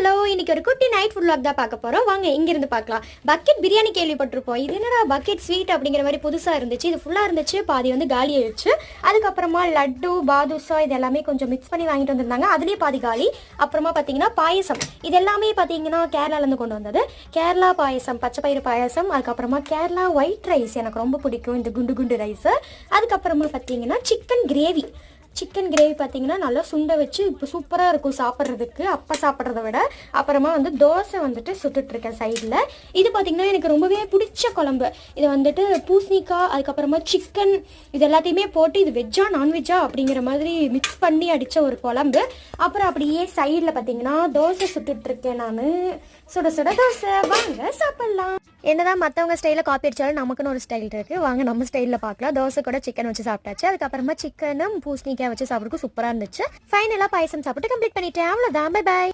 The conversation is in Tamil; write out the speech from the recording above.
ஹலோ, இன்னைக்கு ஒரு குட்டி நைட் ஃபுட் vlog தான் பார்க்க போறோம். வாங்க இங்கிருந்து பார்க்கலாம். பக்கெட் பிரியாணி கேள்விப்பட்டிருப்போம். இது என்னடா பக்கெட் ஸ்வீட் அப்படிங்கிற மாதிரி புதுசா இருந்துச்சு. இது ஃபுல்லா இருந்துச்சு, பாதி வந்து காலி ஆயிடுச்சு. அதுக்கப்புறமா லட்டு, பாதுஷா இது எல்லாமே கொஞ்சம் மிக்ஸ் பண்ணி வாங்கிட்டு வந்திருந்தாங்க. அதுலேயே பாதி காலி. அப்புறமா பார்த்தீங்கன்னா பாயசம், இது எல்லாமே பார்த்தீங்கன்னா கேரளாலேருந்து கொண்டு வந்தது. கேரளா பாயசம், பச்சை பயிறு பாயசம். அதுக்கப்புறமா கேரளா ஒயிட் ரைஸ் எனக்கு ரொம்ப பிடிக்கும், இந்த குண்டு குண்டு ரைஸு. அதுக்கப்புறமா பார்த்தீங்கன்னா சிக்கன் கிரேவி பார்த்தீங்கன்னா நல்லா சுண்டை வச்சு இப்போ சூப்பராக இருக்கும் சாப்பிட்றதுக்கு, அப்போ சாப்பிட்றத விட. அப்புறமா வந்து தோசை வந்துட்டு சுட்டுட்ருக்கேன் சைடில். இது பார்த்திங்கன்னா எனக்கு ரொம்பவே பிடிச்ச குழம்பு. இது வந்துட்டு பூசணிக்காய், அதுக்கப்புறமா சிக்கன், இது எல்லாத்தையுமே போட்டு இது வெஜ்ஜா நான்வெஜ்ஜா அப்படிங்கிற மாதிரி மிக்ஸ் பண்ணி அடித்த ஒரு குழம்பு. அப்புறம் அப்படியே சைடில் பார்த்திங்கன்னா தோசை சுட்டுட்ருக்கேன் நான். சுட சுட தோசை, வாங்க சாப்பிட்லாம். என்னதான் மற்றவங்க ஸ்டைலில் காப்பி அடித்தாலும் நமக்குன்னு ஒரு ஸ்டைல் இருக்குது. வாங்க நம்ம ஸ்டைலில் பார்க்கலாம். தோசை கூட சிக்கன் வச்சு சாப்பிட்டாச்சு. அதுக்கப்புறமா சிக்கனும் பூசணிக்காய் வச்சு சாப்பிட்றதுக்கு சூப்பராக இருந்துச்சு. ஃபைனலாக பாயசம் சாப்பிட்டு கம்ப்ளீட் பண்ணிட்டேன். அவ்வளோதான், பை பாய்.